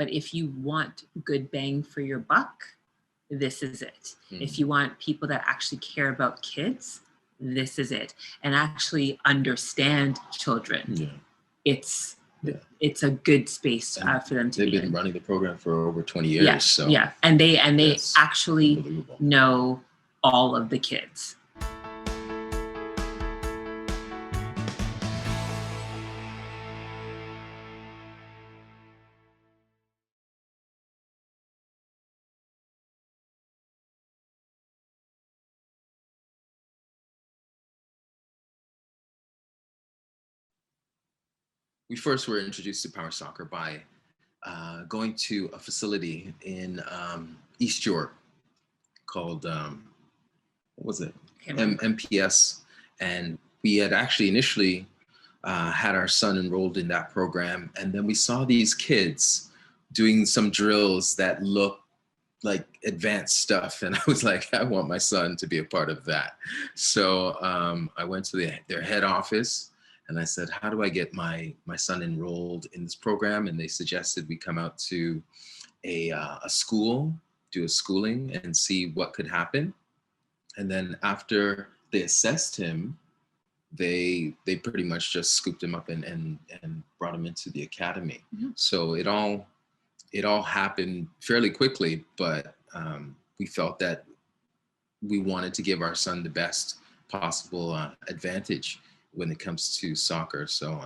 But if you want good bang for your buck, this is it. If you want people that actually care about kids, this is it. And actually understand children. It's a good space for them to be in. They've been running the program for over 20 years. And they actually know all of the kids. We first were introduced to Power Soccer by going to a facility in East York called, what was it? MPS. And we had actually initially had our son enrolled in that program. And then we saw these kids doing some drills that looked like advanced stuff. And I was like, I want my son to be a part of that. So I went to their head office and I said, how do I get my son enrolled in this program? And they suggested we come out to a school, do a schooling and see what could happen. And then after they assessed him, they pretty much just scooped him up and brought him into the academy. So it all happened fairly quickly, but we felt that we wanted to give our son the best possible advantage when it comes to soccer. So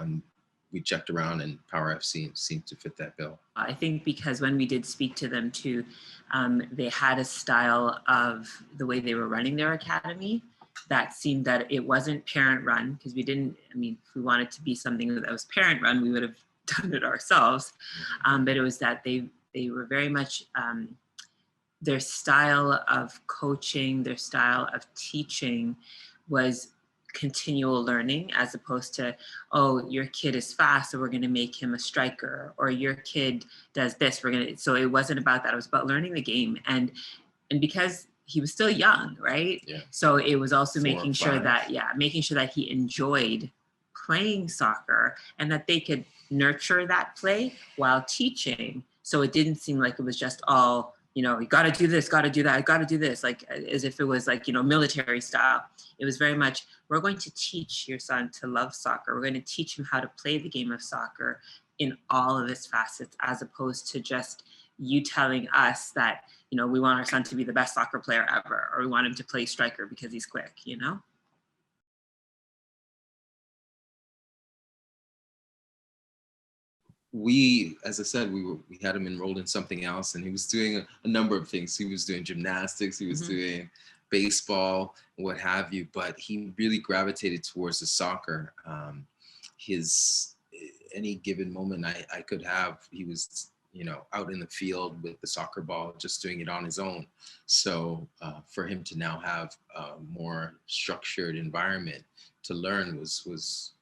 we checked around and Power FC seemed to fit that bill. I think because when we did speak to them too, they had a style of the way they were running their academy that seemed that it wasn't parent run, because if we wanted to be something that was parent run, we would have done it ourselves. But it was that they were very much, their style of coaching, their style of teaching was continual learning, as opposed to, oh, your kid is fast, so we're going to make him a striker, or your kid does this, so it wasn't about that. It was about learning the game. And because he was still young, right? So it was also making sure that he enjoyed playing soccer and that they could nurture that play while teaching. So it didn't seem like it was just all, you got to do this, got to do that, got to do this, like as if it was like, military style. It was very much, we're going to teach your son to love soccer. We're going to teach him how to play the game of soccer in all of its facets, as opposed to just you telling us that, we want our son to be the best soccer player ever, or we want him to play striker because he's quick, We, as I said, we had him enrolled in something else, and he was doing a number of things. He was doing gymnastics, he was doing baseball, and what have you, but he really gravitated towards the soccer. Any given moment I could have, he was, out in the field with the soccer ball, just doing it on his own. So for him to now have a more structured environment to learn was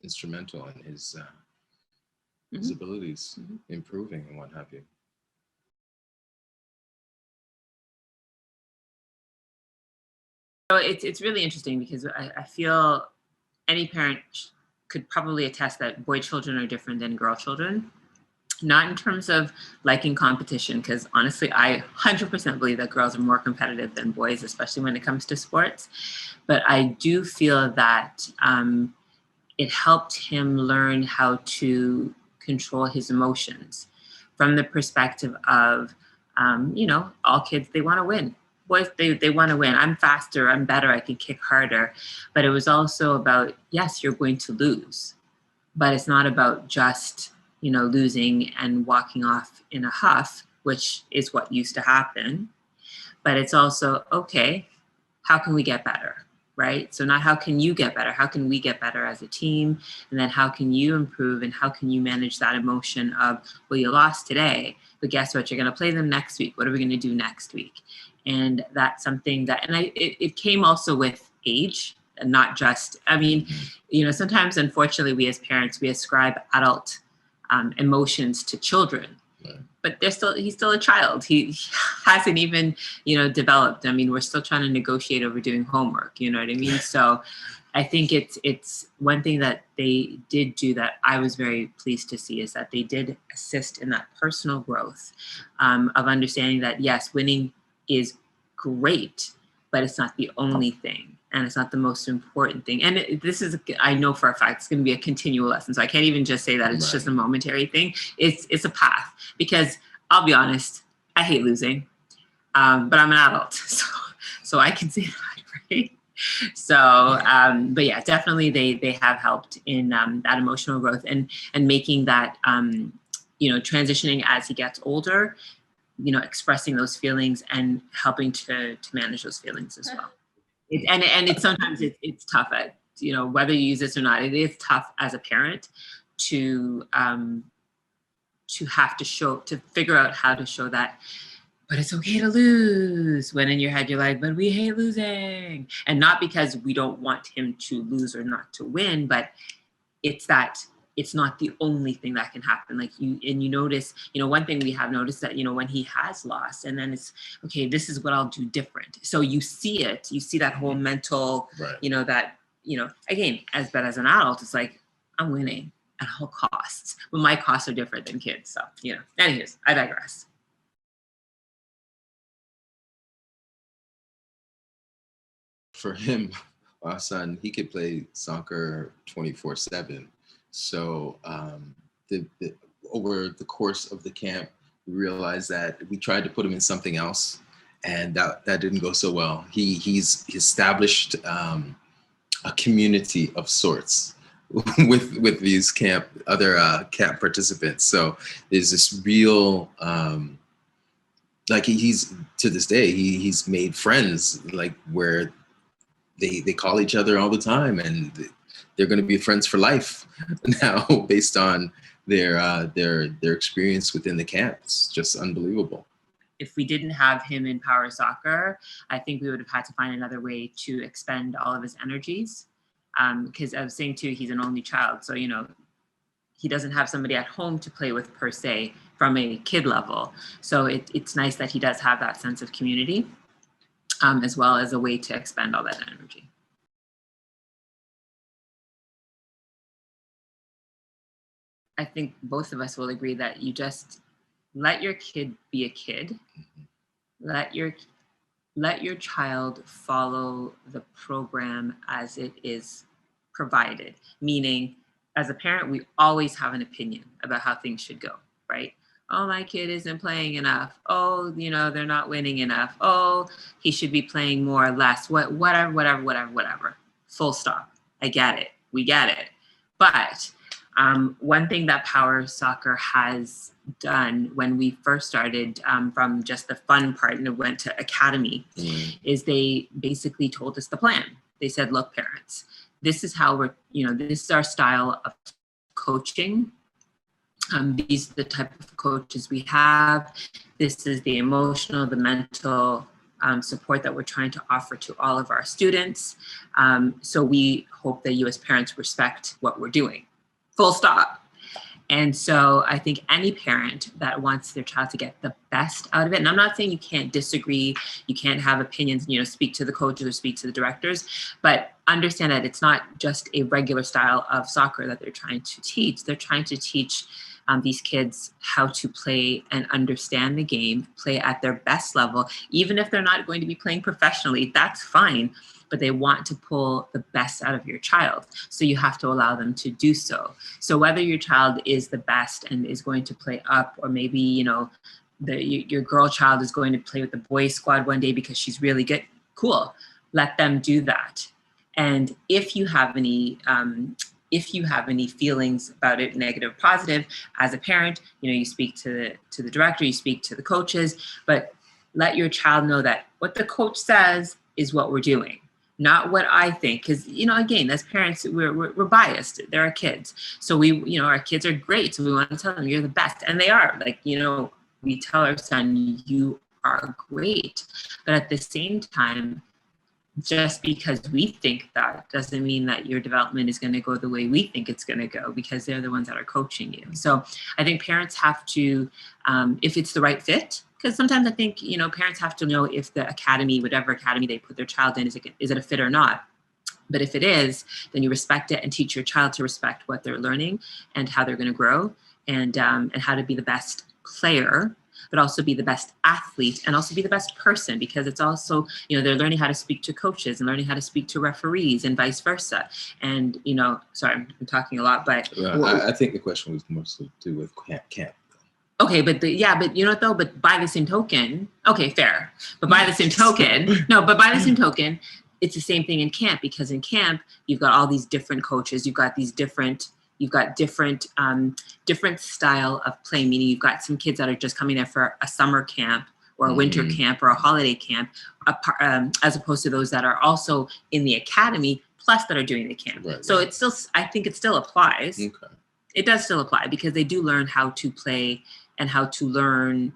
instrumental in his abilities improving and what have you. So it's really interesting, because I feel any parent could probably attest that boy children are different than girl children. Not in terms of liking competition, because honestly, I 100% believe that girls are more competitive than boys, especially when it comes to sports. But I do feel that it helped him learn how to control his emotions from the perspective of, all kids, they want to win. Boys, they want to win. I'm faster, I'm better, I can kick harder. But it was also about, yes, you're going to lose, but it's not about just, losing and walking off in a huff, which is what used to happen. But it's also, okay, how can we get better? Right? So not how can you get better? How can we get better as a team? And then how can you improve, and how can you manage that emotion of, well, you lost today, but guess what? You're going to play them next week. What are we going to do next week? And that's something that, and it came also with age, and not just, sometimes, unfortunately, we as parents, we ascribe adult emotions to children. But he's still a child. He hasn't even, developed. We're still trying to negotiate over doing homework, you know what I mean? So I think it's one thing that they did do that I was very pleased to see is that they did assist in that personal growth of understanding that, yes, winning is great, but it's not the only thing. And it's not the most important thing. And this is, I know for a fact, it's going to be a continual lesson. So I can't even just say that it's just a momentary thing. It's a path, because I'll be honest, I hate losing, but I'm an adult. So I can say that, right? So, but yeah, definitely they have helped in that emotional growth and making that, transitioning as he gets older, expressing those feelings and helping to manage those feelings as well. And it's sometimes it's tough at, whether you use this or not, it is tough as a parent to have to figure out how to show that, but it's okay to lose, when in your head you're like, but we hate losing. And not because we don't want him to lose or not to win, but it's that it's not the only thing that can happen. Like you notice, one thing we have noticed that, when he has lost, and then it's, okay, this is what I'll do different. So you see that whole mental, that, again, as an adult, it's like, I'm winning at all costs. But my costs are different than kids. So, anyways, I digress. For him, our son, he could play soccer 24/7. So over the course of the camp, we realized that we tried to put him in something else, and that didn't go so well. He's established a community of sorts with these other camp participants. So there's this real like he's to this day he's made friends, like where they call each other all the time, and they're going to be friends for life now based on their experience within the camp. It's just unbelievable. If we didn't have him in power soccer, I think we would have had to find another way to expend all of his energies. Because I was saying too, he's an only child. So, he doesn't have somebody at home to play with per se from a kid level. So it's nice that he does have that sense of community, as well as a way to expend all that energy. I think both of us will agree that you just let your kid be a kid. Let your child follow the program as it is provided. Meaning, as a parent, we always have an opinion about how things should go, right? Oh, my kid isn't playing enough. Oh, they're not winning enough. Oh, he should be playing more or less. Whatever. Full stop. I get it. We get it. But one thing that Power Soccer has done when we first started, from just the fun part and it went to academy, is they basically told us the plan. They said, look, parents, this is how this is our style of coaching. These are the type of coaches we have. This is the emotional, the mental support that we're trying to offer to all of our students. So we hope that you as parents respect what we're doing. Full stop. And so I think any parent that wants their child to get the best out of it, and I'm not saying you can't disagree, you can't have opinions, speak to the coaches or speak to the directors, but understand that it's not just a regular style of soccer that they're trying to teach. They're trying to teach these kids how to play and understand the game, play at their best level. Even if they're not going to be playing professionally, that's fine. But they want to pull the best out of your child. So you have to allow them to do so. So whether your child is the best and is going to play up, or maybe, your girl child is going to play with the boys squad one day because she's really good, cool. Let them do that. And if you have any feelings about it, negative, positive, as a parent, you speak to the director, you speak to the coaches, but let your child know that what the coach says is what we're doing. Not what I think, because, again, as parents, we're biased. They're our kids. So our kids are great. So we want to tell them you're the best. And they are. Like, we tell our son, you are great. But at the same time, just because we think that doesn't mean that your development is going to go the way we think it's going to go, because they're the ones that are coaching you. So I think parents have to, if it's the right fit, because sometimes I think, parents have to know if the academy, whatever academy they put their child in, is it a fit or not. But if it is, then you respect it and teach your child to respect what they're learning and how they're going to grow, and how to be the best player, but also be the best athlete and also be the best person, because it's also, they're learning how to speak to coaches and learning how to speak to referees and vice versa. And, sorry, I'm talking a lot, but I think the question was mostly to do with camp. Okay, but you know what though? But by the same token, okay, fair. But by the same token, it's the same thing in camp, because in camp you've got all these different coaches, you've got different style of play. Meaning you've got some kids that are just coming there for a summer camp or a winter camp or a holiday camp, as opposed to those that are also in the academy plus that are doing the camp. Right, so it's still, I think it still applies. Okay. It does still apply, because they do learn how to play and how to learn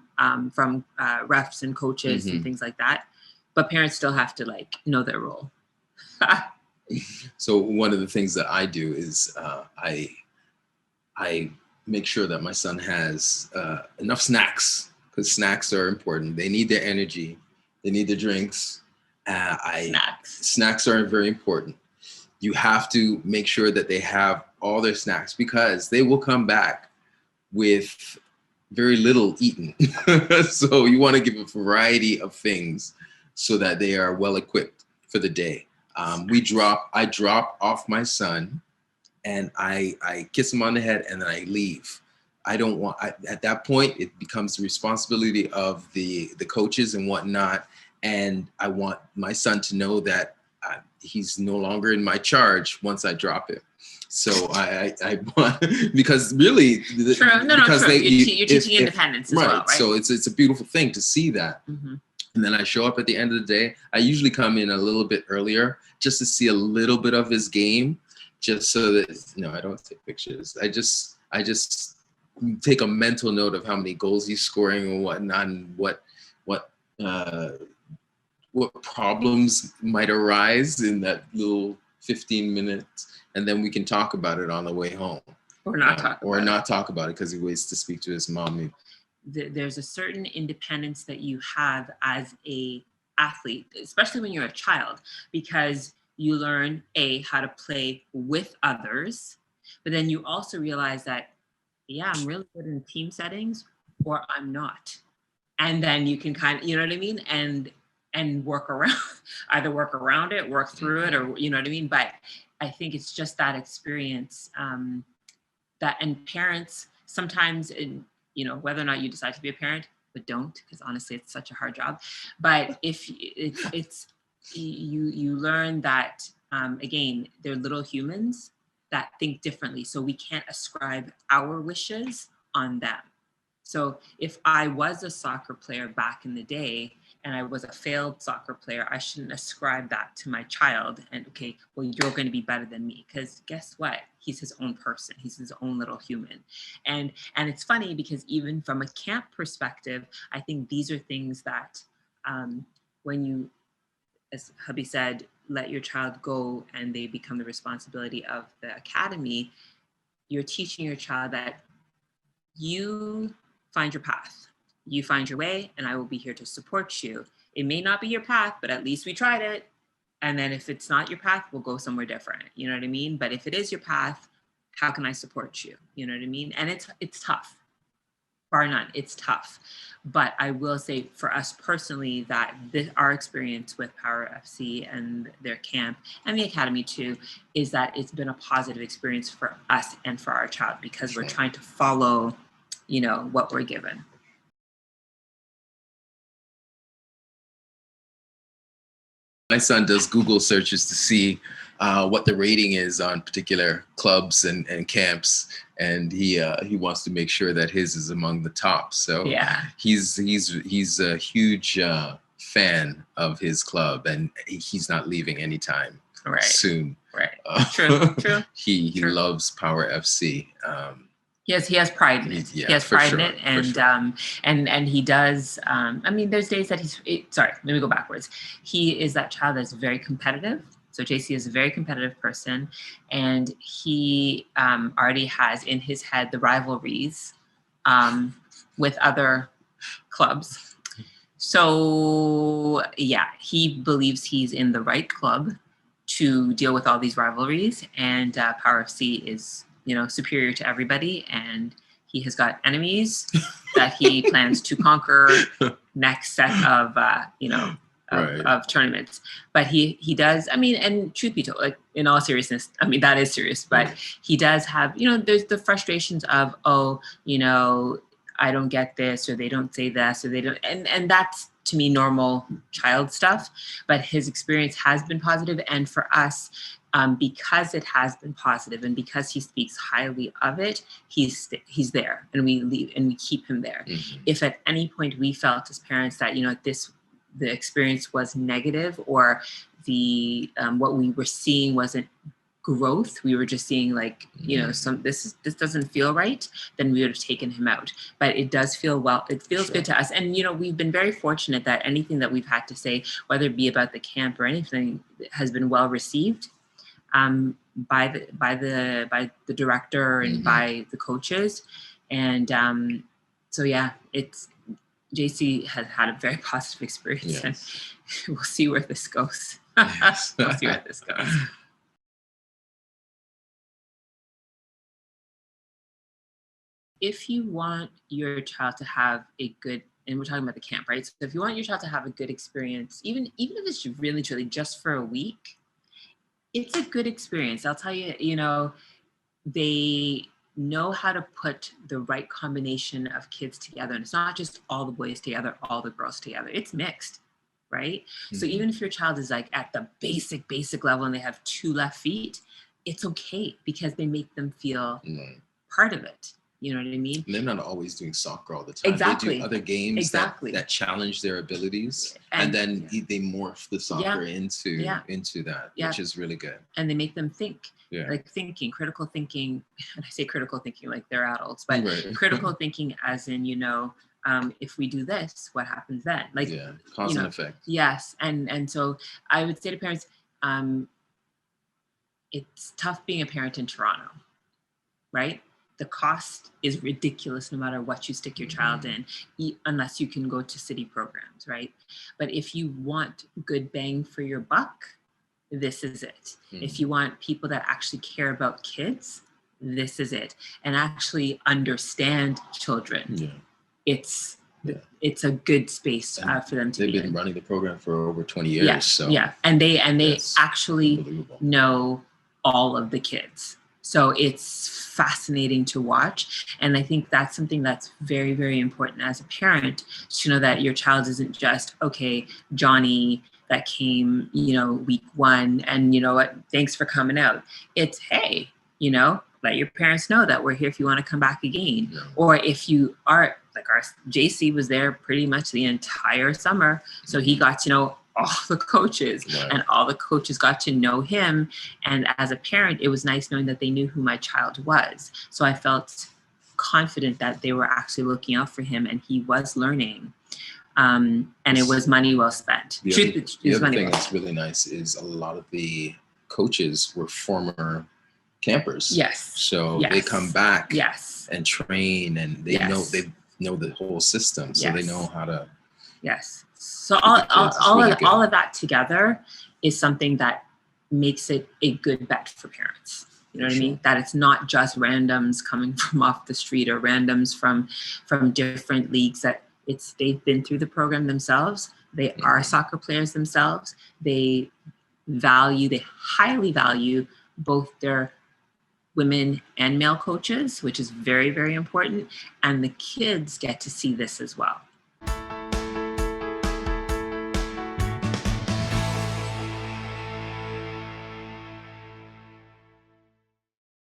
from refs and coaches and things like that. But parents still have to know their role. So one of the things that I do is I make sure that my son has enough snacks, because snacks are important. They need their energy. They need their drinks. Snacks are very important. You have to make sure that they have all their snacks, because they will come back with very little eaten. So you want to give a variety of things so that they are well equipped for the day. I drop off my son and I kiss him on the head and then I leave. At that point, it becomes the responsibility of the coaches and whatnot. And I want my son to know that he's no longer in my charge once I drop him. So I want, because really, true. Because true. You're teaching independence as well, right? So it's a beautiful thing to see that. Mm-hmm. And then I show up at the end of the day. I usually come in a little bit earlier just to see a little bit of his game, just so that, I don't take pictures. I just take a mental note of how many goals he's scoring and whatnot, and what problems might arise in that little 15 minutes. And then we can talk about it on the way home. Or not talk about it because he waits to speak to his mom. There's a certain independence that you have as a athlete, especially when you're a child, because you learn how to play with others, but then you also realize that, I'm really good in team settings, or I'm not. And then you can kind of, you know what I mean? And work around it, work through it, or you know what I mean? But I think it's just that experience and parents sometimes, whether or not you decide to be a parent, but don't, because honestly, it's such a hard job. But if you learn that, again, they're little humans that think differently. So we can't ascribe our wishes on them. So if I was a soccer player back in the day and I was a failed soccer player, I shouldn't ascribe that to my child and, okay, well, you're going to be better than me, because guess what? He's his own person. He's his own little human. And it's funny because even from a camp perspective, I think these are things that when you, as hubby said, let your child go and they become the responsibility of the academy, you're teaching your child that you find your path. You find your way, and I will be here to support you. It may not be your path, but at least we tried it. And then if it's not your path, we'll go somewhere different. You know what I mean? But if it is your path, how can I support you? You know what I mean? And it's tough. Bar none, it's tough. But I will say for us personally that our experience with Power FC and their camp and the academy too, is that it's been a positive experience for us and for our child, because we're trying to follow, what we're given. My son does Google searches to see what the rating is on particular clubs and camps, and he wants to make sure that his is among the top. So yeah, he's a huge fan of his club, and he's not leaving anytime soon. Right. True. He loves Power FC. Yes, he has pride in it. He has pride in it, and he does. There's days that sorry, let me go backwards. He is that child that's very competitive. So JC is a very competitive person, and he already has in his head the rivalries with other clubs. So yeah, he believes he's in the right club to deal with all these rivalries, and Power of C is, superior to everybody, and he has got enemies that he plans to conquer next set of, of tournaments. But he does, and truth be told, like, in all seriousness, that is serious, but he does have, there's the frustrations of, I don't get this, or they don't say this, or they don't, and that's, to me, normal child stuff. But his experience has been positive, and for us, because it has been positive, and because he speaks highly of it, he's there, and we keep him there. Mm-hmm. If at any point we felt as parents that the experience was negative, or the what we were seeing wasn't growth, we were just seeing like, this doesn't feel right, then we would have taken him out. But it does feel it feels good to us. And, we've been very fortunate that anything that we've had to say, whether it be about the camp or anything, has been well received by the director and by the coaches. And so, yeah, JC has had a very positive experience, and we'll see where this goes. We'll see where this goes. If you want your child to have a good, and we're talking about the camp, right? So if you want your child to have a good experience, even if it's really, truly just for a week, it's a good experience. I'll tell you, they know how to put the right combination of kids together. And it's not just all the boys together, all the girls together. It's mixed, right? Mm-hmm. So even if your child is like at the basic level and they have 2 left feet, it's okay, because they make them feel part of it. You know what I mean? And they're not always doing soccer all the time. Exactly. They do other games that challenge their abilities, and then they morph the soccer into that, which is really good. And they make them think, like thinking, critical thinking. And I say critical thinking like they're adults, but critical thinking as in, if we do this, what happens then? Like cause and effect. Yes, and so I would say to parents, it's tough being a parent in Toronto, right? The cost is ridiculous no matter what you stick your child in, unless you can go to city programs, right? But if you want good bang for your buck, this is it. If you want people that actually care about kids, this is it. And actually understand children, it's a good space for them to be in. They've been running the program for over 20 years. And they actually know all of the kids. So it's fascinating to watch. And I think that's something that's very, very important as a parent, to know that your child isn't just, okay, Johnny that came, week 1, and you know what, thanks for coming out. It's, hey, let your parents know that we're here if you want to come back again. Or if you are, like our JC was there pretty much the entire summer. So he got to know all the coaches, and all the coaches got to know him. And as a parent, it was nice knowing that they knew who my child was. So I felt confident that they were actually looking out for him, and he was learning. And it was money well spent. The other thing that's really nice is a lot of the coaches were former campers. Yes. So they come back and train, and they know the whole system. So they know how to. Yes. So all of that together is something that makes it a good bet for parents. You know what I mean? That it's not just randoms coming from off the street, or randoms from different leagues. That they've been through the program themselves. They are soccer players themselves. They highly value both their women and male coaches, which is very, very important. And the kids get to see this as well.